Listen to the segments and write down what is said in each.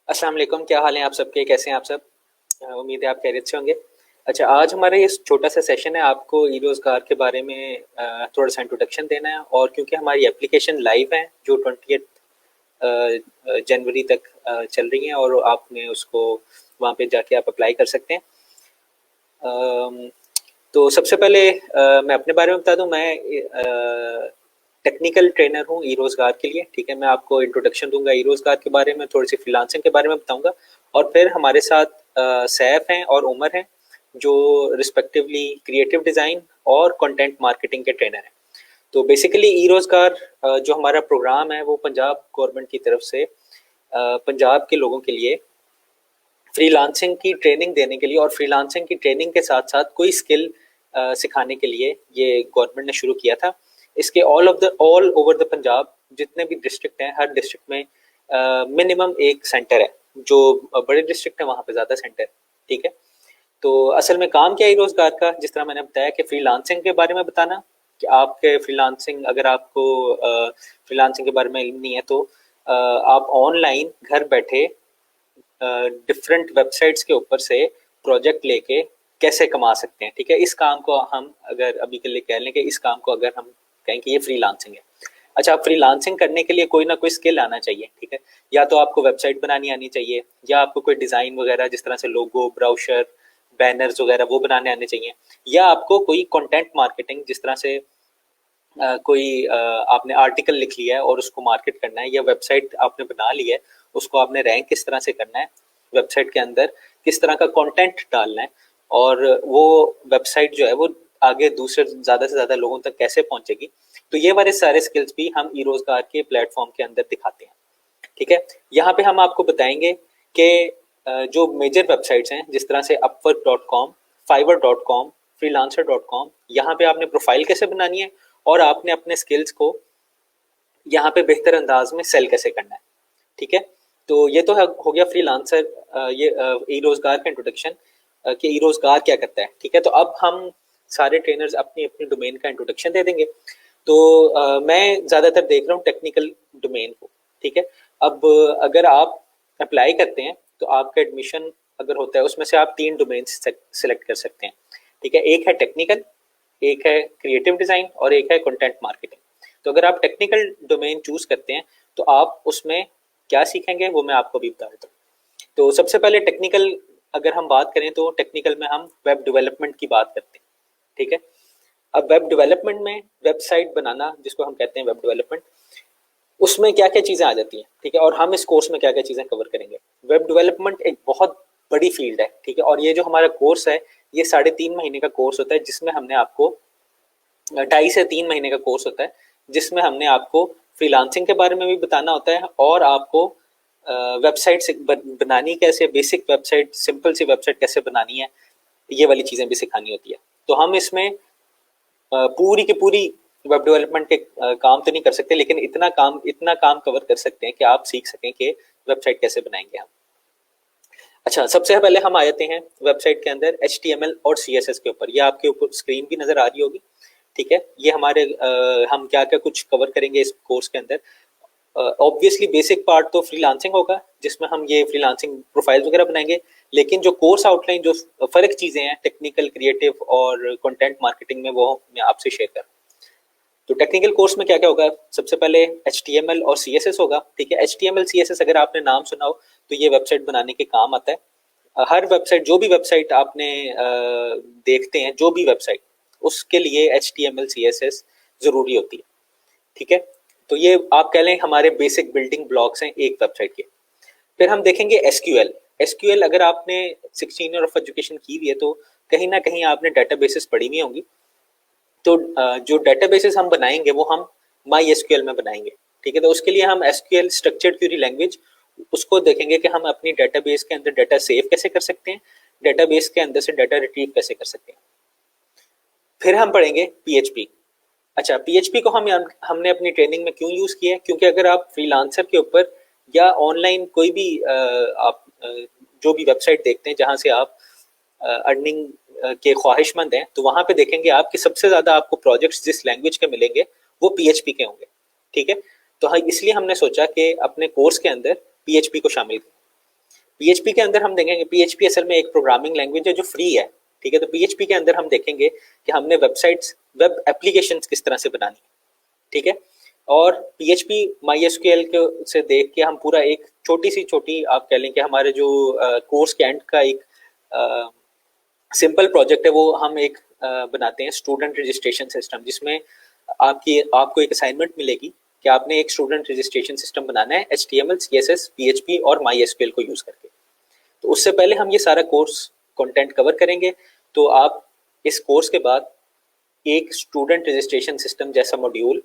अस्सलाम वालेकुम, क्या हाल है आप सबके? कैसे हैं आप सब? उम्मीद है आप खैरियत से होंगे। अच्छा, आज हमारा ये छोटा सा सेशन है, आपको ई-रोज़गार के बारे में थोड़ा सा इंट्रोडक्शन देना है। और क्योंकि हमारी एप्लीकेशन लाइव है जो 20th जनवरी तक चल रही हैं और आपने उसको वहाँ पे जाके आप अप्लाई कर सकते हैं। अम, तो सबसे पहले मैं अपने बारे में बता दूँ। मैं टेक्निकल ट्रेनर हूँ ई-रोज़गार के लिए, ठीक है? मैं आपको इंट्रोडक्शन दूँगा ई-रोज़गार के बारे में, थोड़ी सी फ्रीलांसिंग के बारे में बताऊँगा और फिर हमारे साथ सैफ हैं और उमर हैं, जो रिस्पेक्टिवली क्रिएटिव डिज़ाइन और कंटेंट मार्केटिंग के ट्रेनर हैं। तो बेसिकली ई-रोज़गार जो हमारा प्रोग्राम है वो पंजाब गवर्नमेंट की तरफ से पंजाब के लोगों के लिए फ्रीलांसिंग की ट्रेनिंग देने के लिए और फ्रीलांसिंग की ट्रेनिंग के साथ साथ कोई स्किल सिखाने के लिए ये गवर्नमेंट ने शुरू किया था। इसके ऑल ओवर द पंजाब जितने भी डिस्ट्रिक्ट हैं, हर डिस्ट्रिक्ट में मिनिमम एक सेंटर है। जो बड़े डिस्ट्रिक्ट हैं वहाँ पे ज़्यादा सेंटर है, ठीक है? तो असल में काम क्या है रोज़गार का, जिस तरह मैंने बताया कि फ्रीलांसिंग के बारे में बताना कि आपके फ्रीलांसिंग, अगर आपको फ्रीलांसिंग के बारे में इल्म नहीं है तो आप ऑनलाइन घर बैठे डिफरेंट वेबसाइट्स के ऊपर से प्रोजेक्ट लेके कैसे कमा सकते हैं, ठीक है? इस काम को हम अगर अभी के लिए कह लें कि इस काम को अगर हम कहें कि ये फ्रीलांसिंग है। अच्छा, आप फ्रीलांसिंग करने के लिए कोई ना कोई स्किल आना चाहिए, ठीक है? या तो आपको वेबसाइट बनानी आनी चाहिए, या आपको कोई डिज़ाइन वगैरह जिस तरह से लोगो, ब्राउशर, बैनर्स वगैरह वो बनाने आने चाहिए, या आपको कोई कंटेंट मार्केटिंग जिस तरह से कोई आपने आर्टिकल लिख लिया है और उसको मार्केट करना है, या वेबसाइट आपने बना ली है, उसको आपने रैंक किस तरह से करना है, वेबसाइट के अंदर किस तरह का कंटेंट डालना है, और वो वेबसाइट जो है वो आगे दूसरे ज़्यादा से ज़्यादा लोगों तक कैसे पहुंचेगी। तो ये वाले सारे स्किल्स भी हम ई-रोज़गार के प्लेटफॉर्म के अंदर दिखाते हैं, ठीक है? यहाँ पे हम आपको बताएंगे कि जो मेजर वेबसाइट्स हैं जिस तरह से upwork.com, fiverr.com, freelancer.com, यहाँ पे आपने प्रोफाइल कैसे बनानी है और आपने अपने स्किल्स को यहाँ पे बेहतर अंदाज में सेल कैसे करना है, ठीक है? तो ये तो हो गया फ्रीलांसर, ये ई रोजगार का इंट्रोडक्शन कि ई रोजगार क्या करता है, ठीक है? तो अब हम सारे ट्रेनर्स अपनी अपनी डोमेन का इंट्रोडक्शन दे देंगे। तो मैं ज़्यादातर देख रहा हूँ टेक्निकल डोमेन को, ठीक है? अब अगर आप अप्लाई करते हैं तो आपका एडमिशन अगर होता है उसमें से आप 3 डोमेन सेलेक्ट कर सकते हैं, ठीक है? एक है टेक्निकल, एक है क्रिएटिव डिज़ाइन और एक है कंटेंट मार्केटिंग। तो अगर आप टेक्निकल डोमेन चूज़ करते हैं तो आप उसमें क्या सीखेंगे वो मैं आपको भी बता देता हूँ। तो सबसे पहले टेक्निकल अगर हम बात करें तो टेक्निकल में हम वेब डेवलपमेंट की बात करते हैं, ठीक है? अब वेब डेवलपमेंट में वेबसाइट बनाना जिसको हम कहते हैं वेब डेवलपमेंट, उसमें क्या-क्या चीज़ें आ जाती हैं, ठीक है? और हम इस कोर्स में क्या-क्या चीज़ें कवर करेंगे। वेब डेवलपमेंट एक बहुत बड़ी फील्ड है, ठीक है? और ये जो हमारा कोर्स है ये 3.5 महीने का कोर्स होता है, जिसमें हमने आपको 2.5 से 3 महीने का कोर्स होता है, जिसमें हमने आपको फ्रीलांसिंग के बारे में भी बताना होता है और आपको वेबसाइट बनानी कैसे, बेसिक वेबसाइट, सिंपल सी वेबसाइट कैसे बनानी है, ये वाली चीज़ें भी सिखानी होती है। तो हम इसमें पूरी की पूरी वेब डेवलपमेंट के काम तो नहीं कर सकते, लेकिन इतना काम कवर कर सकते हैं कि आप सीख सकें कि वेबसाइट कैसे बनाएंगे हम। अच्छा, सबसे पहले हम आ जाते हैं वेबसाइट के अंदर HTML और CSS के ऊपर। ये आपके ऊपर स्क्रीन भी नज़र आ रही होगी, ठीक है? ये हमारे हम क्या-क्या कुछ कवर करेंगे इस कोर्स के अंदर। ऑब्वियसली बेसिक पार्ट तो फ्रीलांसिंग होगा, जिसमें हम ये फ्रीलांसिंग प्रोफाइल्स वगैरह बनाएंगे, लेकिन जो कोर्स आउटलाइन, जो फ़र्क चीज़ें हैं टेक्निकल, क्रिएटिव और कंटेंट मार्केटिंग में, वो मैं आपसे शेयर कर। तो टेक्निकल कोर्स में क्या-क्या होगा? सबसे पहले HTML और CSS होगा, ठीक है? HTML, CSS अगर आपने नाम सुना हो तो ये वेबसाइट बनाने के काम आता है। हर वेबसाइट, जो भी वेबसाइट आपने देखते हैं, जो भी वेबसाइट, उसके लिए HTML, CSS ज़रूरी होती है, ठीक है? तो ये आप कह लें हमारे बेसिक बिल्डिंग ब्लॉक्स हैं एक वेबसाइट के। फिर हम देखेंगे SQL। SQL अगर आपने 16 ईयर ऑफ एजुकेशन की हुई है तो कहीं ना कहीं आपने डेटाबेसेस पढ़ी हुई होंगी। तो जो डेटाबेसेस हम बनाएंगे वो हम MySQL में बनाएंगे, ठीक है? तो उसके लिए हम SQL स्ट्रक्चर्ड क्वेरी लैंग्वेज, उसको देखेंगे कि हम अपनी डेटाबेस के अंदर डाटा सेव कैसे कर सकते हैं, डेटाबेस के अंदर से डाटा रिट्रीव कैसे कर सकते हैं। फिर हम पढ़ेंगे PHP। अच्छा, PHP को हमने अपनी ट्रेनिंग में क्यों यूज़ किया है? क्योंकि अगर आप फ्रीलांसर के ऊपर या ऑनलाइन कोई भी आप जो भी वेबसाइट देखते हैं जहाँ से आप अर्निंग के ख्वाहिशमंद हैं, तो वहाँ पे देखेंगे आप कि सबसे ज़्यादा आपको प्रोजेक्ट्स जिस लैंग्वेज के मिलेंगे वो PHP के होंगे, ठीक है? तो हाँ, इसलिए हमने सोचा कि अपने कोर्स के अंदर PHP को शामिल करें। PHP के अंदर हम देखेंगे, PHP असल में एक प्रोग्रामिंग लैंग्वेज है जो फ्री है, ठीक है। तो PHP के अंदर हम देखेंगे कि हमने वेबसाइट्स, वेब एप्लीकेशंस किस तरह से बनानी है, ठीक है। और PHP MySQL के से देख के हम पूरा एक छोटी आप कह लें कि हमारे जो कोर्स के एंड का एक सिंपल प्रोजेक्ट है, वो हम एक बनाते हैं स्टूडेंट रजिस्ट्रेशन सिस्टम, जिसमें आपको एक असाइनमेंट मिलेगी कि आपने एक स्टूडेंट रजिस्ट्रेशन सिस्टम बनाना है HTML, CSS, PHP और MySQL को यूज करके। तो उससे पहले हम ये सारा कोर्स कंटेंट कवर करेंगे। तो आप इस कोर्स के बाद एक स्टूडेंट रजिस्ट्रेशन सिस्टम जैसा मॉड्यूल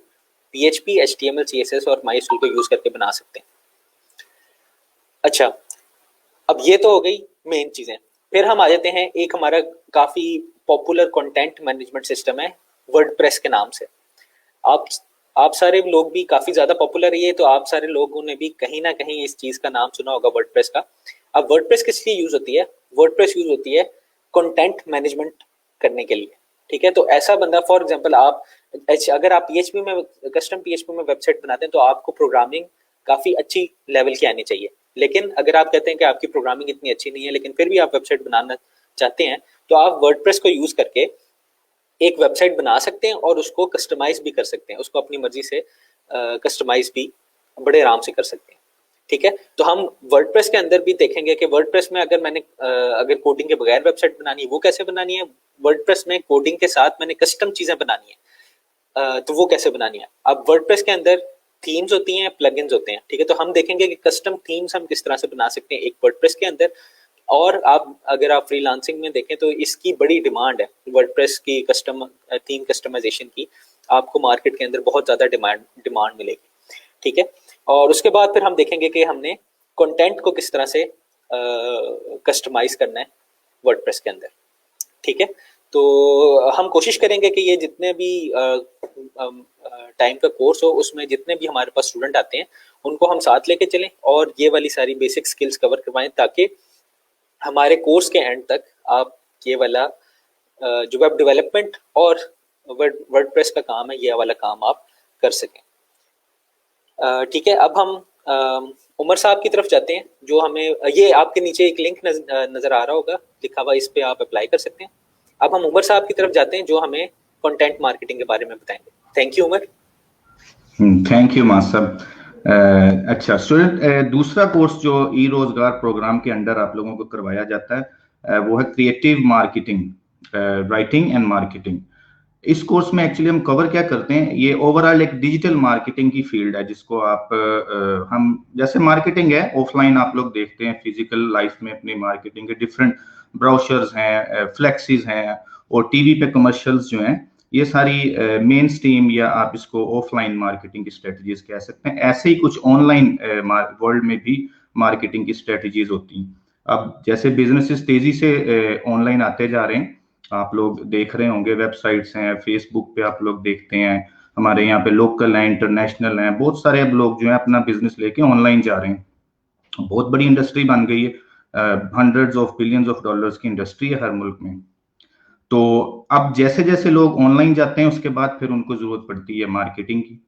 PHP, HTML, CSS और MySQL को यूज करके बना सकते हैं। अच्छा, अब ये तो हो गई मेन चीजें। फिर हम आ जाते हैं, एक हमारा काफी पॉपुलर कंटेंट मैनेजमेंट सिस्टम है वर्डप्रेस के नाम से। आप सारे लोग भी, काफी ज्यादा पॉपुलर है ये, तो आप सारे लोगों ने भी कहीं ना कहीं इस चीज का नाम सुना होगा, वर्डप्रेस का। अब वर्डप्रेस किस लिए यूज होती है? वर्डप्रेस यूज होती है कंटेंट मैनेजमेंट करने के लिए, ठीक है। तो ऐसा बंदा, फॉर एग्जांपल अगर आप PHP में, कस्टम PHP में वेबसाइट बनाते हैं, तो आपको प्रोग्रामिंग काफी अच्छी लेवल की आनी चाहिए। लेकिन अगर आप कहते हैं कि आपकी प्रोग्रामिंग इतनी अच्छी नहीं है, लेकिन फिर भी आप वेबसाइट बनाना चाहते हैं, तो आप वर्डप्रेस को यूज करके एक वेबसाइट बना सकते हैं और उसको कस्टमाइज भी कर सकते हैं, उसको अपनी मर्जी से कस्टमाइज भी बड़े आराम से कर सकते हैं, ठीक है। तो हम वर्डप्रेस के अंदर भी देखेंगे कि वर्डप्रेस में अगर कोडिंग के बगैर वेबसाइट बनानी है, वो कैसे बनानी है। वर्डप्रेस में कोडिंग के साथ मैंने कस्टम चीजें बनानी है, तो वो कैसे बनानी है। अब वर्डप्रेस के अंदर थीम्स होती हैं, प्लगइन्स होते हैं, ठीक है। तो हम देखेंगे कि कस्टम थीम्स हम किस तरह से बना सकते हैं एक वर्डप्रेस के अंदर। और अगर आप फ्रीलांसिंग में देखें तो इसकी बड़ी डिमांड है, वर्डप्रेस की थीम कस्टमाइजेशन की। आपको मार्केट के अंदर बहुत ज़्यादा डिमांड मिलेगी, ठीक है। और उसके बाद फिर हम देखेंगे कि हमने कंटेंट को किस तरह से कस्टमाइज करना है वर्डप्रेस के अंदर, ठीक है। तो हम कोशिश करेंगे कि ये जितने भी टाइम का कोर्स हो, उसमें जितने भी हमारे पास स्टूडेंट आते हैं उनको हम साथ लेके चलें और ये वाली सारी बेसिक स्किल्स कवर करवाएं, ताकि हमारे कोर्स के एंड तक आप ये वाला जो वेब डेवलपमेंट और वर्डप्रेस का काम है, ये वाला काम आप कर सकें, ठीक है। अब हम उमर साहब की तरफ जाते हैं, जो हमें ये आपके नीचे एक लिंक नजर आ रहा होगा लिखा हुआ, इस पे आप अप्लाई कर सकते हैं। अब हम उमर साहब की तरफ जाते हैं, जो हमें कंटेंट मार्केटिंग के बारे में बताएंगे। Thank you Umar. Thank you मासब। अच्छा स्टूडेंट, दूसरा कोर्स जो ई रोजगार प्रोग्राम के अंडर आप लोगों को करवाया जाता है वो है creative marketing, writing and marketing. इस कोर्स में एक्चुअली हम कवर क्या करते हैं, ये ओवरऑल एक डिजिटल मार्केटिंग की फील्ड है, जिसको आप हम जैसे मार्केटिंग है ऑफलाइन, आप लोग देखते हैं फिजिकल लाइफ में अपनी मार्केटिंग के डिफरेंट ब्राउचर्स हैं, फ्लेक्सीज हैं और टीवी पे कमर्शियल्स जो हैं, ये सारी मेन स्ट्रीम या आप इसको ऑफलाइन मार्केटिंग की स्ट्रेटजीज कह सकते हैं। ऐसे ही कुछ ऑनलाइन वर्ल्ड में भी मार्केटिंग की स्ट्रेटजीज होती हैं। अब जैसे बिजनेसेस तेजी से ऑनलाइन आते जा रहे हैं, आप लोग देख रहे होंगे वेबसाइट्स हैं, फेसबुक पे आप लोग देखते हैं, हमारे यहाँ पे लोकल हैं, इंटरनेशनल हैं, बहुत सारे अब लोग जो है अपना बिजनेस लेके ऑनलाइन जा रहे हैं। बहुत बड़ी इंडस्ट्री बन गई है, hundreds of billions of dollars की इंडस्ट्री है हर मुल्क में। तो अब जैसे जैसे लोग ऑनलाइन जाते हैं, उसके बाद फिर उनको जरूरत पड़ती है मार्केटिंग की,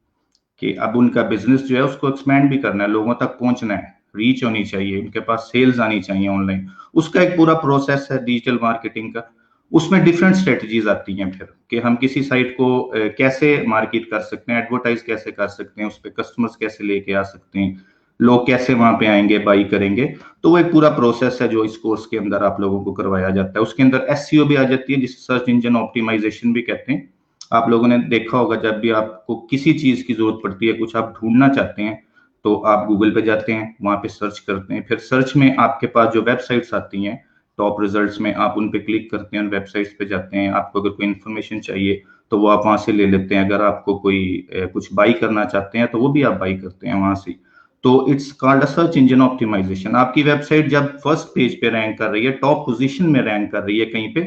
कि अब उनका बिजनेस जो है उसको एक्सपेंड भी करना है, लोगों तक पहुंचना है, रीच होनी चाहिए, उनके पास सेल्स आनी चाहिए ऑनलाइन। उसका एक पूरा प्रोसेस है डिजिटल मार्केटिंग का। उसमें डिफरेंट स्ट्रेटजीज आती हैं फिर, कि हम किसी साइट को कैसे मार्केट कर सकते हैं, एडवर्टाइज कैसे कर सकते हैं, उस पर कस्टमर्स कैसे लेके आ सकते हैं, लोग कैसे वहां पे आएंगे, बाई करेंगे। तो वो एक पूरा प्रोसेस है जो इस कोर्स के अंदर आप लोगों को करवाया जाता है। उसके अंदर एसईओ भी आ जाती है, जिसे सर्च इंजन ऑप्टिमाइजेशन भी कहते हैं। आप लोगों ने देखा होगा, जब भी आपको किसी चीज की जरूरत पड़ती है, कुछ आप ढूंढना चाहते हैं, तो आप गूगल पे जाते हैं, वहां पे सर्च करते हैं, फिर सर्च में आपके पास जो वेबसाइट्स आती हैं टॉप रिजल्ट्स में, आप उन पे क्लिक करते हैं, उन वेबसाइट्स पे जाते हैं। आपको अगर कोई इन्फॉर्मेशन चाहिए तो वो आप वहां से ले लेते हैं, अगर आपको कोई कुछ बाई करना चाहते हैं तो वो भी आप बाई करते हैं वहां से। तो it's called a search engine optimization. आपकी वेबसाइट जब फर्स्ट पेज पे रैंक कर रही है, टॉप पोजीशन में रैंक कर रही है कहीं पे,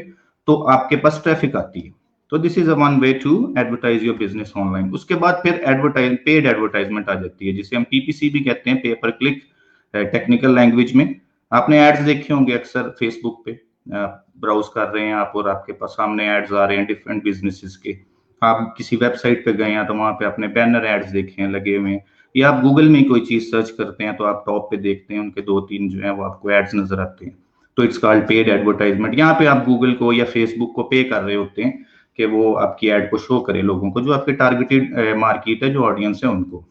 तो आपके पास ट्रैफिक आती है। तो this is a one way to advertise your business online. उसके बाद फिर पेड एडवर्टाइजमेंट आ जाती है, जिसे हम पीपीसी भी कहते हैं, पे पर क्लिक टेक्निकल लैंग्वेज में। आपने एड्स देखे होंगे अक्सर फेसबुक पे, ब्राउज कर रहे हैं आप और आपके पास सामने एड्स आ रहे हैं डिफरेंट बिजनेसेस के। आप किसी वेबसाइट पे गए हैं तो वहां पे आपने बैनर एड्स देखे हैं लगे हुए हैं, या आप गूगल में कोई चीज सर्च करते हैं तो आप टॉप पे देखते हैं उनके 2-3 जो है वो आपको एड्स नजर आते हैं, तो इट्स कॉल्ड पेड एडवर्टाइजमेंट। यहाँ पे आप गूगल को या फेसबुक को पे कर रहे होते हैं कि वो आपकी एड को शो करे लोगों को, जो आपके टारगेटेड मार्केट है, जो ऑडियंस है उनको।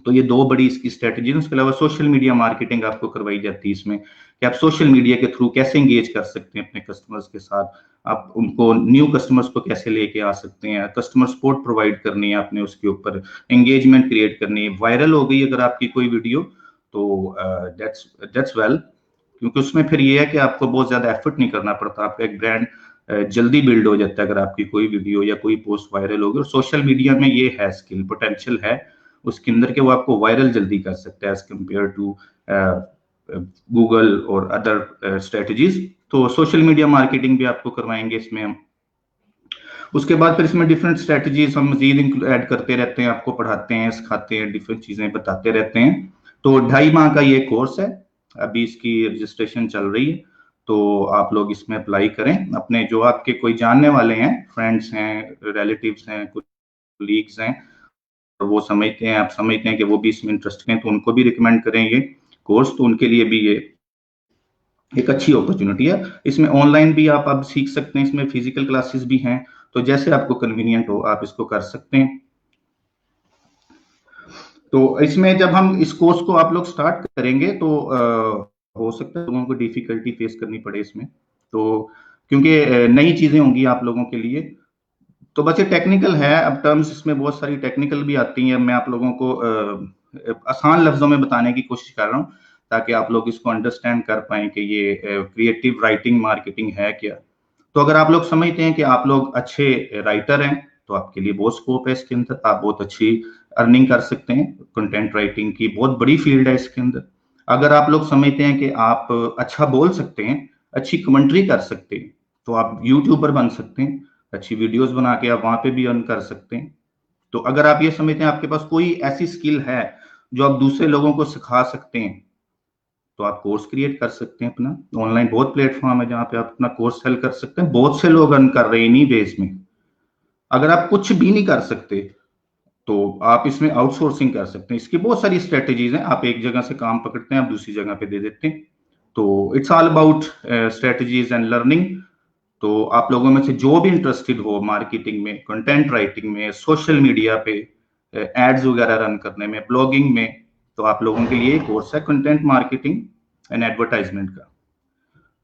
तो ये दो बड़ी इसकी स्ट्रेटजी है। उसके अलावा सोशल मीडिया मार्केटिंग आपको करवाई जाती है इसमें, कि आप सोशल मीडिया के थ्रू कैसे एंगेज कर सकते हैं अपने कस्टमर्स के साथ, आप उनको न्यू कस्टमर्स को कैसे लेके आ सकते हैं, कस्टमर सपोर्ट प्रोवाइड करनी है आपने, उसके ऊपर एंगेजमेंट क्रिएट करनी है। वायरल हो गई अगर आपकी कोई वीडियो तो दैट्स वेल, क्योंकि उसमें फिर ये है कि आपको बहुत ज्यादा एफर्ट नहीं करना पड़ता, आपका एक ब्रांड जल्दी बिल्ड हो जाता है अगर आपकी कोई वीडियो या कोई पोस्ट वायरल होगी। और सोशल मीडिया में ये है स्किल, पोटेंशियल है उसके अंदर के वो आपको वायरल जल्दी कर सकता है एज कम्पेयर टू गूगल और अदर स्ट्रेटजीज। तो सोशल मीडिया मार्केटिंग भी आपको करवाएंगे इसमें हम। उसके बाद फिर इसमें डिफरेंट स्ट्रेटजीज हम मजीद ऐड करते रहते हैं, आपको पढ़ाते हैं, सिखाते हैं, डिफरेंट चीजें बताते रहते हैं। तो 2.5 माह का ये कोर्स है, अभी इसकी रजिस्ट्रेशन चल रही है, तो आप लोग इसमें अप्लाई करें। अपने जो आपके कोई जानने वाले हैं, फ्रेंड्स हैं, रिलेटिव्स हैं, कोलीग्स हैं, वो समझते हैं, आप समझते हैं कि वो भी इसमें इंटरेस्टेड हैं, तो उनको भी रिकमेंड करें ये कोर्स। तो उनके लिए भी ये एक अच्छी अपॉर्चुनिटी है। इसमें ऑनलाइन भी आप अब सीख सकते हैं, इसमें फिजिकल क्लासेस भी हैं, तो जैसे आपको कन्वीनियंट हो आप इसको कर सकते हैं। तो इसमें जब हम इस कोर्स को आप लोग स्टार्ट करेंगे तो हो सकता है लोगों को डिफिकल्टी फेस करनी पड़े इसमें, तो क्योंकि नई चीजें होंगी आप लोगों के लिए। तो बस ये टेक्निकल है, अब टर्म्स इसमें बहुत सारी टेक्निकल भी आती हैं, मैं आप लोगों को आसान लफ्जों में बताने की कोशिश कर रहा हूँ ताकि आप लोग इसको अंडरस्टैंड कर पाए कि ये क्रिएटिव राइटिंग मार्केटिंग है क्या। तो अगर आप लोग समझते हैं कि आप लोग अच्छे राइटर हैं तो आपके लिए बहुत स्कोप है इसके अंदर, आप बहुत अच्छी अर्निंग कर सकते हैं। कंटेंट राइटिंग की बहुत बड़ी फील्ड है इसके अंदर। अगर आप लोग समझते हैं कि आप अच्छा बोल सकते हैं, अच्छी कमेंट्री कर सकते हैं, तो आप यूट्यूबर बन सकते हैं, अच्छी वीडियोस बना के आप वहां पे भी अर्न कर सकते हैं। तो अगर आप ये समझते हैं आपके पास कोई ऐसी स्किल है जो आप दूसरे लोगों को सिखा सकते हैं, तो आप कोर्स क्रिएट कर सकते हैं अपना। ऑनलाइन बहुत प्लेटफॉर्म है जहां पे आप अपना कोर्स सेल कर सकते हैं, बहुत से लोग अर्न कर रहे हैं इन्हीं बेस में। अगर आप कुछ भी नहीं कर सकते तो आप इसमें आउटसोर्सिंग कर सकते हैं। इसकी बहुत सारी स्ट्रेटेजीज हैं, आप एक जगह से काम पकड़ते हैं आप दूसरी जगह पे दे देते हैं। तो it's all about strategies and learning. तो आप लोगों में से जो भी इंटरेस्टेड हो मार्केटिंग में, कंटेंट राइटिंग में, सोशल मीडिया पे एड्स वगैरह रन करने में, ब्लॉगिंग में, तो आप लोगों के लिए कोर्स है कंटेंट मार्केटिंग एंड एडवर्टाइजमेंट का।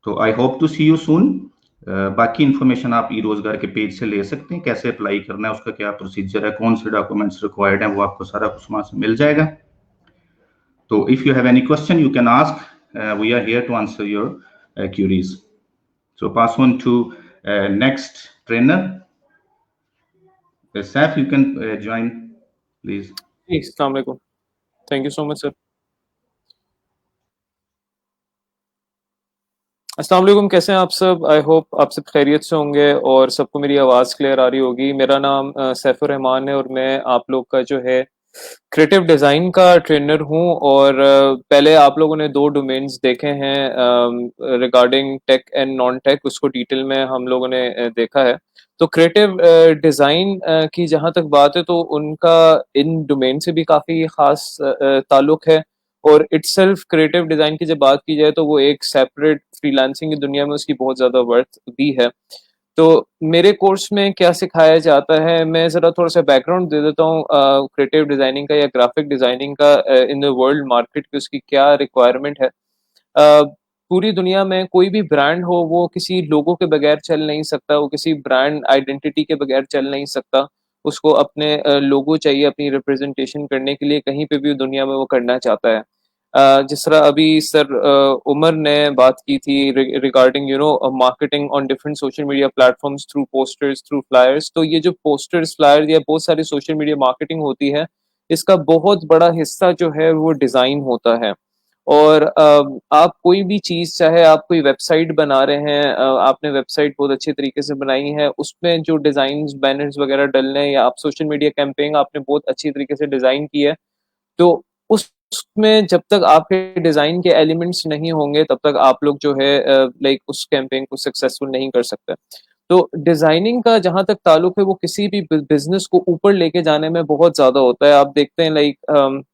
तो I hope to see you soon. बाकी इंफॉर्मेशन आप ई रोजगार के पेज से ले सकते हैं, कैसे अप्लाई करना है, उसका क्या प्रोसीजर है, कौन से डॉक्यूमेंट्स रिक्वायर्ड हैं, वो आपको सारा कुछ वहां से मिल जाएगा। तो if you have any question you can ask, we are here to answer your queries. So pass on to next trainer. Saif, you can join, please. अस्सलाम वालेकुम, thank you so much sir. अस्सलाम वालेकुम, कैसे हैं आप सब? I hope आप सब खैरियत से होंगे और सबको मेरी आवाज़ क्लियर आ रही होगी। मेरा नाम सैफुर रहमान है और मैं आप लोग का जो है क्रिएटिव डिज़ाइन का ट्रेनर हूँ। और पहले आप लोगों ने 2 डोमेन्स देखे हैं regarding tech and non tech, उसको डिटेल में हम लोगों ने देखा है। तो क्रिएटिव डिज़ाइन की जहाँ तक बात है तो उनका इन डोमेन से भी काफ़ी ख़ास ताल्लुक़ है। और इटसेल्फ क्रिएटिव डिज़ाइन की जब बात की जाए तो वो एक सेपरेट फ्रीलांसिंग की दुनिया में उसकी बहुत ज़्यादा वर्थ भी है। तो मेरे कोर्स में क्या सिखाया जाता है, मैं ज़रा थोड़ा-सा बैकग्राउंड दे देता हूँ क्रिएटिव डिज़ाइनिंग का या ग्राफिक डिज़ाइनिंग का इन द वर्ल्ड मार्केट की उसकी क्या रिक्वायरमेंट है। पूरी दुनिया में कोई भी ब्रांड हो वो किसी लोगो के बगैर चल नहीं सकता, वो किसी ब्रांड आइडेंटिटी के बगैर चल नहीं सकता। उसको अपने लोगो चाहिए अपनी रिप्रेजेंटेशन करने के लिए, कहीं पे भी दुनिया में वो करना चाहता है। जिस तरह अभी सर उमर ने बात की थी regarding marketing on different social media platforms through posters, through flyers. तो ये जो पोस्टर्स, फ्लायर्स या बहुत सारी सोशल मीडिया मार्केटिंग होती है, इसका बहुत बड़ा हिस्सा जो है वो डिज़ाइन होता है। और आप कोई भी चीज़, चाहे आप कोई वेबसाइट बना रहे हैं, आपने वेबसाइट बहुत अच्छे तरीके से बनाई है, उसमें जो डिज़ाइंस, बैनर्स वगैरह डलने हैं, या आप सोशल मीडिया कैंपेन आपने बहुत अच्छी तरीके से डिज़ाइन की है, तो उसमें जब तक आपके डिज़ाइन के एलिमेंट्स नहीं होंगे तब तक आप लोग जो है लाइक उस कैंपेन को सक्सेसफुल नहीं कर सकते। तो डिजाइनिंग का जहां तक ताल्लुक है वो किसी भी बिजनेस को ऊपर लेके जाने में बहुत ज्यादा होता है। आप देखते हैं लाइक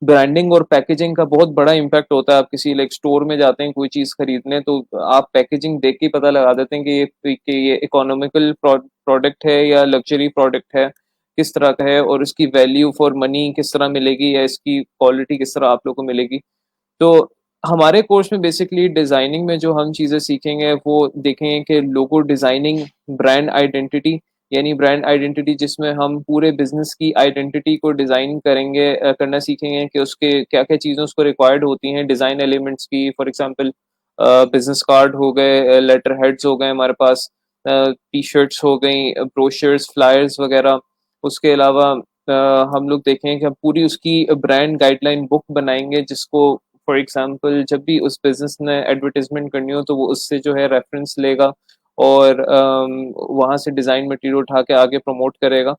ब्रांडिंग और पैकेजिंग का बहुत बड़ा इम्पैक्ट होता है। आप किसी लाइक स्टोर में जाते हैं कोई चीज खरीदने, तो आप पैकेजिंग देख के ही पता लगा देते हैं कि ये इकोनॉमिकल प्रोडक्ट है या लग्जरी प्रोडक्ट है, किस तरह का है, और इसकी वैल्यू फॉर मनी किस तरह मिलेगी या इसकी क्वालिटी किस तरह आप लोग को मिलेगी। तो हमारे कोर्स में बेसिकली डिजाइनिंग में जो हम चीजें सीखेंगे वो देखेंगे कि लोगो डिजाइनिंग, ब्रांड आइडेंटिटी, यानी ब्रांड आइडेंटिटी जिसमें हम पूरे बिजनेस की आइडेंटिटी को डिजाइन करेंगे, करना सीखेंगे कि उसके क्या क्या चीजें उसको रिक्वायर्ड होती हैं डिजाइन एलिमेंट्स की। फॉर एग्जांपल बिजनेस कार्ड हो गए, लेटर हेड्स हो गए हमारे पास, टी शर्ट्स हो गई, ब्रोशर्स, फ्लायर्स वगैरह। उसके अलावा हम लोग देखें कि हम पूरी उसकी ब्रांड गाइडलाइन बुक बनाएंगे, जिसको फॉर एग्जांपल जब भी उस बिजनेस ने एडवर्टाइजमेंट करनी हो तो वो उससे जो है रेफरेंस लेगा और वहां से डिजाइन मटेरियल उठा के आगे प्रमोट करेगा।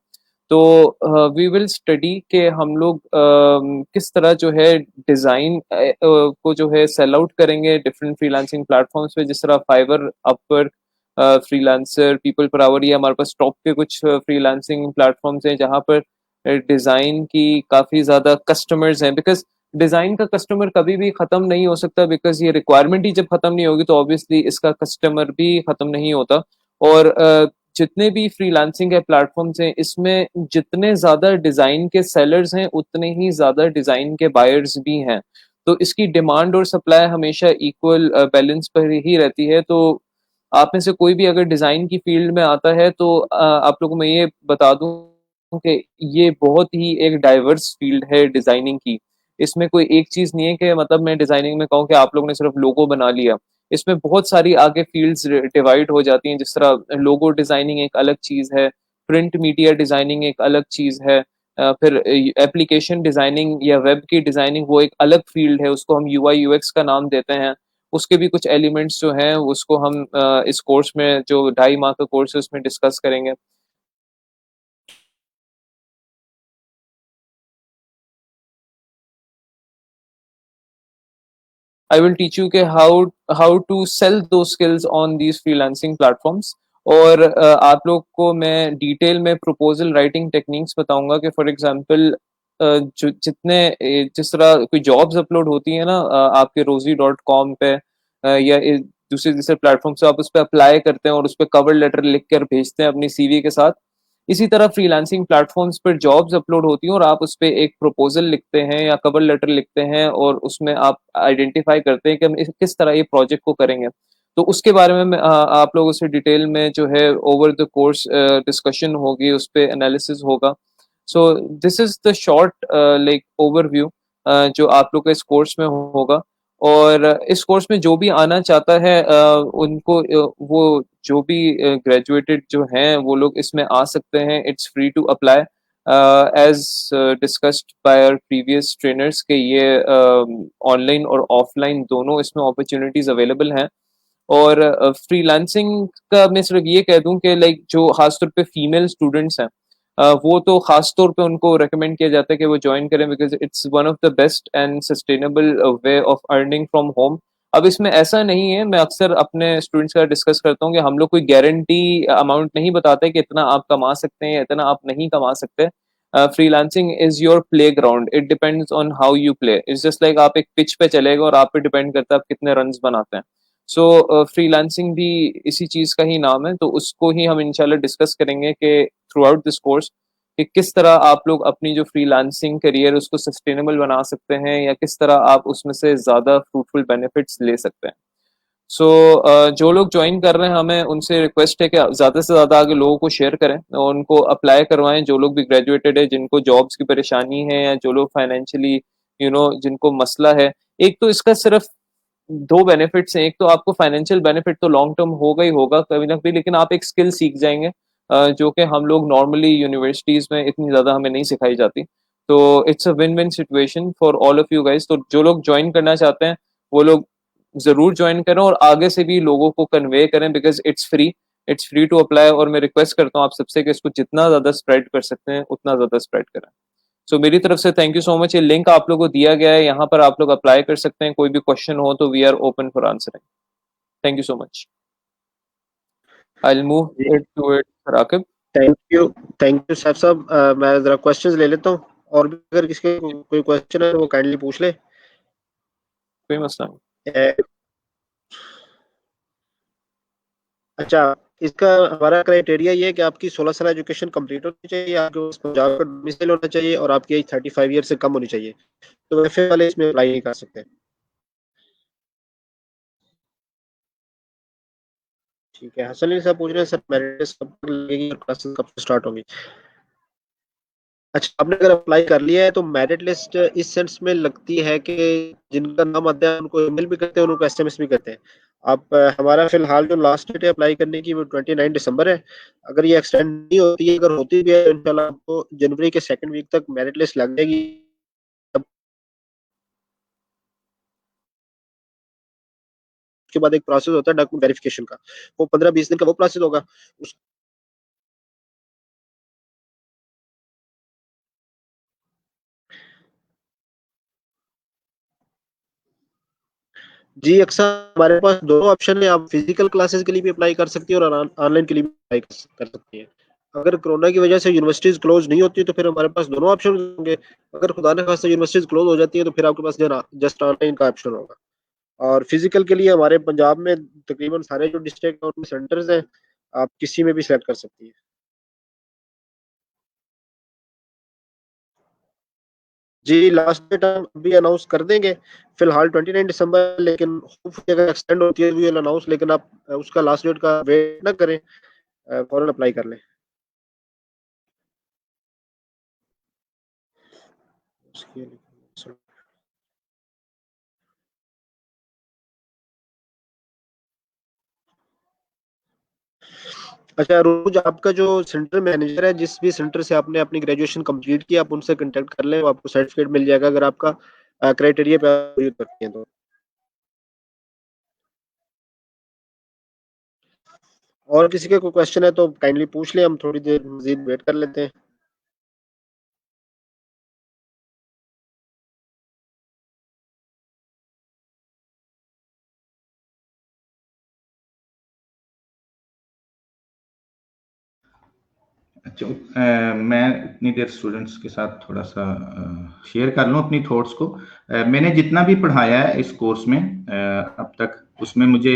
तो वी विल स्टडी के हम लोग किस तरह जो है डिजाइन को जो है सेल आउट करेंगे डिफरेंट फ्रीलांसिंग प्लेटफॉर्म्स पे, जिस तरह Fiverr, Upwork, freelancer, people per hour, ये हमारे पास टॉप के कुछ फ्रीलांसिंग प्लेटफॉर्म्स हैं जहां पर डिजाइन की काफी ज्यादा कस्टमर्स हैं। बिकॉज डिजाइन का कस्टमर कभी भी खत्म नहीं हो सकता, बिकॉज ये रिक्वायरमेंट ही जब खत्म नहीं होगी तो ऑब्वियसली इसका कस्टमर भी खत्म नहीं होता। और जितने भी फ्रीलांसिंग के प्लेटफॉर्म्स हैं इसमें जितने ज्यादा डिजाइन के सेलर्स हैं उतने ही ज्यादा डिजाइन के बायर्स भी हैं। तो इसकी डिमांड और सप्लाई हमेशा इक्वल बैलेंस पर ही रहती है। तो आप में से कोई भी अगर डिजाइन की फील्ड में आता है तो आप लोगों को मैं ये बता दूं कि ये बहुत ही एक डाइवर्स फील्ड है डिजाइनिंग की। इसमें कोई एक चीज नहीं है कि मतलब मैं डिजाइनिंग में कहूँ कि आप लोगों ने सिर्फ लोगो बना लिया। इसमें बहुत सारी आगे फील्ड्स डिवाइड हो जाती हैं। जिस तरह लोगो डिजाइनिंग एक अलग चीज है, प्रिंट मीडिया डिजाइनिंग एक अलग चीज है, फिर एप्लीकेशन डिजाइनिंग या वेब की डिजाइनिंग वो एक अलग फील्ड है, उसको हम यूआई यूएक्स का नाम देते हैं। उसके भी कुछ एलिमेंट्स जो हैं उसको हम इस कोर्स में, जो 2.5 माह का कोर्स है उसमें डिस्कस करेंगे। I will teach you कि how to sell those skills on these freelancing platforms। और आप लोग को मैं डिटेल में प्रपोजल राइटिंग टेक्निक्स बताऊंगा कि फॉर एग्जांपल जो जिस तरह कोई जॉब्स अपलोड होती है ना आपके rozy.com पे या दूसरे दूसरे प्लेटफॉर्म से आप उस पर अप्लाई करते हैं और उस पर कवर लेटर लिख कर भेजते हैं अपनी सीवी के साथ। इसी तरह फ्रीलांसिंग प्लेटफॉर्म्स पर जॉब्स अपलोड होती हैं और आप उस पर एक प्रपोजल लिखते हैं या कवर लेटर लिखते हैं और उसमें आप आइडेंटिफाई करते हैं कि हम किस तरह ये प्रोजेक्ट को करेंगे। तो उसके बारे में आप लोगों से डिटेल में जो है ओवर द कोर्स डिस्कशन होगी, उस पर एनालिसिस होगा। So this is the short like overview जो आप लोग का इस कोर्स में होगा। और इस कोर्स में जो भी आना चाहता है उनको वो जो भी ग्रेजुएटेड जो हैं वो लोग इसमें आ सकते हैं। It's free to apply as discussed by our previous trainers के ये ऑनलाइन और ऑफलाइन दोनों इसमें अपॉर्चुनिटीज अवेलेबल हैं। और फ्रीलांसिंग का मैं सिर्फ ये कह दूं कि लाइक जो खासतौर पे फीमेल स्टूडेंट्स हैं वो तो खास तौर पे उनको रेकमेंड किया जाता है कि वो ज्वाइन करें, because it's one of the best and sustainable way of earning from home. अब इसमें ऐसा नहीं है, मैं अक्सर अपने स्टूडेंट्स का डिस्कस करता हूँ कि हम लोग कोई गारंटी अमाउंट नहीं बताते कि इतना आप कमा सकते हैं या इतना आप नहीं कमा सकते। Freelancing is your play ground, it depends on how you play. It's just like आप एक पिच पे चलेगा और आप पे डिपेंड करता है आप कितने रन्स बनाते हैं। सो फ्रीलांसिंग भी इसी चीज का ही नाम है, तो उसको ही हम इंशाल्लाह डिस्कस करेंगे कि थ्रू आउट दिस कोर्स कि किस तरह आप लोग अपनी जो फ्रीलांसिंग करियर उसको सस्टेनेबल बना सकते हैं या किस तरह आप उसमें से ज्यादा फ्रूटफुल बेनिफिट्स ले सकते हैं। सो जो लोग ज्वाइन कर रहे हैं हमें उनसे रिक्वेस्ट है कि ज्यादा से ज्यादा आगे लोगों को शेयर करें और उनको अप्लाई करवाएं, जो लोग भी ग्रेजुएटेड है, जिनको जॉब्स की परेशानी है या जो लोग फाइनेंशियली जिनको मसला है। एक तो इसका सिर्फ दो बेनिफिट्स हैं, एक तो आपको फाइनेंशियल बेनिफिट तो लॉन्ग टर्म होगा ही होगा कभी ना कभी, लेकिन आप एक स्किल सीख जाएंगे जो कि हम लोग नॉर्मली यूनिवर्सिटीज में इतनी ज्यादा हमें नहीं सिखाई जाती। तो it's a win win situation for all of you guys. तो जो लोग ज्वाइन करना चाहते हैं वो लोग जरूर ज्वाइन करें और आगे से भी लोगों को कन्वे करें, because it's free to apply. और मैं रिक्वेस्ट करता हूँ आप सबसे कि इसको जितना ज्यादा स्प्रेड कर सकते हैं उतना ज्यादा स्प्रेड करें। सो मेरी तरफ से थैंक यू सो मच। ये लिंक आप लोगों को दिया गया है, यहाँ पर आप लोग अप्लाई कर सकते हैं। कोई भी क्वेश्चन हो तो we are open for answering. Thank you so much. I'll move it to it, Rakib. Thank you Saif sahab. मैं जरा क्वेश्चंस ले लेता हूँ, और भी अगर किसी के कोई क्वेश्चन है तो वो काइंडली पूछ ले। कोई मसला नहीं। अच्छा, इसका हमारा क्राइटेरिया ये है कि आपकी 16 साल एजुकेशन कंप्लीट होनी चाहिए, आपके पास पंजाब का डोमिसाइल होना चाहिए, और आपकी एज 35 ईयर से कम होनी चाहिए। तो एफए वाले इसमें अप्लाई नहीं कर सकते। ठीक है, हसन अली साहब पूछ रहे हैं सर मेरिट लिस्ट कब तक लगेगी और क्लासेस कब से स्टार्ट होंगी? अच्छा, आपने अगर अप्लाई कर लिया है तो मेरिट लिस्ट इस सेंस में लगती है कि जिनका नाम आता है उनको ईमेल भी करते हैं, उनको एसएमएस भी करते हैं। आप हमारा फिलहाल जो लास्ट डेट है अप्लाई करने की वो 29 दिसंबर है। अगर ये एक्सटेंड नहीं होती है, अगर होती भी है, इंशाल्लाह आपको जनवरी के सेकंड वीक तक मेरिट लिस्ट लग जाएगी। उसके बाद एक प्रोसेस होता है डॉक्यूमेंट वेरिफिकेशन का, वो 15-20 दिन का वो प्रोसेस होगा। जी अक्सर हमारे पास दोनों ऑप्शन है, आप फिजिकल क्लासेस के लिए भी अप्लाई कर सकती हैं और ऑनलाइन के लिए भी अप्लाई कर सकती हैं। अगर कोरोना की वजह से यूनिवर्सिटीज क्लोज नहीं होती तो फिर हमारे पास दोनों ऑप्शन होंगे। अगर खुदा न खास्ता यूनिवर्सिटीज क्लोज हो जाती है तो फिर आपके पास जस्ट ऑनलाइन का ऑप्शन होगा। और फिजिकल के लिए हमारे पंजाब में तकरीबन सारे जो डिस्ट्रिक्ट और सेंटर्स हैं, आप किसी में भी सेलेक्ट कर सकती हैं। जी लास्ट डेट हम अभी अनाउंस कर देंगे, फिलहाल 29 दिसंबर, लेकिन होपफुली अगर एक्सटेंड होती है तो वी विल अनाउंस, लेकिन आप उसका लास्ट डेट का वेट ना करें, फौरन अप्लाई कर लें। अच्छा रोज, आपका जो सेंटर मैनेजर है, जिस भी सेंटर से आपने अपनी ग्रेजुएशन कंप्लीट की, आप उनसे कांटेक्ट कर लें, आपको सर्टिफिकेट मिल जाएगा अगर आपका क्राइटेरिया पे पूरी करती हैं तो। और किसी के कोई क्वेश्चन है तो काइंडली पूछ लें, हम थोड़ी देर मजीद वेट कर लेते हैं। अच्छा, मैं इतनी देर स्टूडेंट्स के साथ थोड़ा सा शेयर कर लूँ अपनी थॉट्स को। मैंने जितना भी पढ़ाया है इस कोर्स में अब तक, उसमें मुझे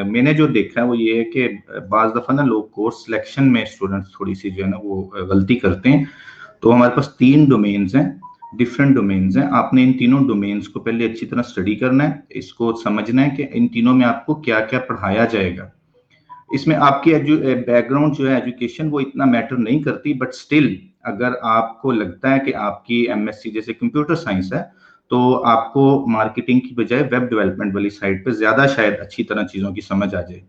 मैंने जो देखा है वो ये है कि बाज़ दफ़ा ना लोग कोर्स सिलेक्शन में स्टूडेंट्स थोड़ी सी जो है ना वो गलती करते हैं। तो हमारे पास 3 डोमेन्स हैं, डिफरेंट डोमेन्स हैं। आपने इन तीनों डोमेन्स को पहले अच्छी तरह स्टडी करना है, इसको समझना है कि इन तीनों में आपको क्या क्या पढ़ाया जाएगा। इसमें आपकी बैकग्राउंड जो है एजुकेशन वो इतना मैटर नहीं करती, बट स्टिल अगर आपको लगता है कि आपकी एमएससी जैसे कंप्यूटर साइंस है तो आपको मार्केटिंग की बजाय वेब डेवलपमेंट वाली साइड पे ज्यादा शायद अच्छी तरह चीजों की समझ आ जाए,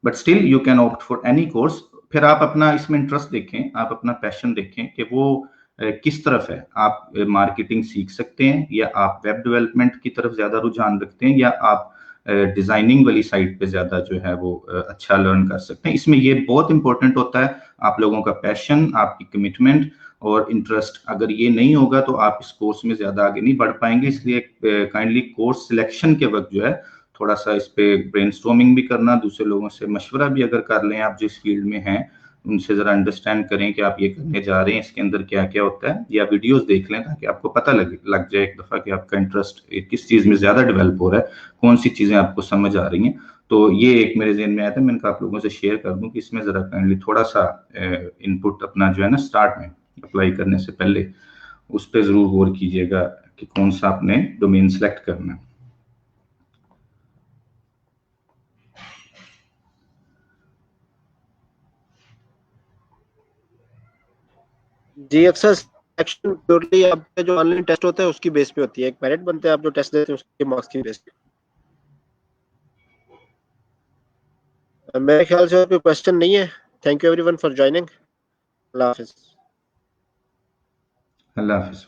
but still you can opt for any course. फिर आप अपना इसमें इंटरेस्ट देखें, आप अपना पैशन देखें कि वो किस तरफ है। आप मार्केटिंग सीख सकते हैं, या आप वेब डेवलपमेंट की तरफ ज्यादा रुझान रखते हैं, या आप डिजाइनिंग वाली साइड पे ज्यादा जो है वो अच्छा लर्न कर सकते हैं। इसमें ये बहुत इंपॉर्टेंट होता है आप लोगों का पैशन, आपकी कमिटमेंट और इंटरेस्ट। अगर ये नहीं होगा तो आप इस कोर्स में ज्यादा आगे नहीं बढ़ पाएंगे। इसलिए काइंडली कोर्स सिलेक्शन के वक्त जो है थोड़ा सा इस पे ब्रेनस्टॉर्मिंग भी करना, दूसरे लोगों से मशवरा भी अगर कर लें, आप जिस फील्ड में हैं उनसे जरा अंडरस्टैंड करें कि आप ये करने जा रहे हैं, इसके अंदर क्या क्या होता है, या वीडियोस देख लें ताकि आपको पता लग जाए एक दफा कि आपका इंटरेस्ट किस चीज में ज्यादा डेवलप हो रहा है, कौन सी चीजें आपको समझ आ रही हैं। तो ये एक मेरे जहन में आया था, मैंने कहा आप लोगों से शेयर कर दूं कि इसमें जरा काइंडली थोड़ा सा इनपुट अपना जो है ना स्टार्ट में अप्लाई करने से पहले उस पर जरूर गौर कीजिएगा कि कौन सा आपने डोमेन सेलेक्ट करना है। जी अक्सर सिलेक्शन प्योरली आपका जो ऑनलाइन टेस्ट होता है उसकी बेस पे होती है, एक मेरिट बनते हैं, आप जो टेस्ट देते हैं उसके मार्क्स की बेस पे। मेरे ख्याल से और कोई क्वेश्चन नहीं है। Thank you everyone for joining. Allah Hafiz. Allah Hafiz.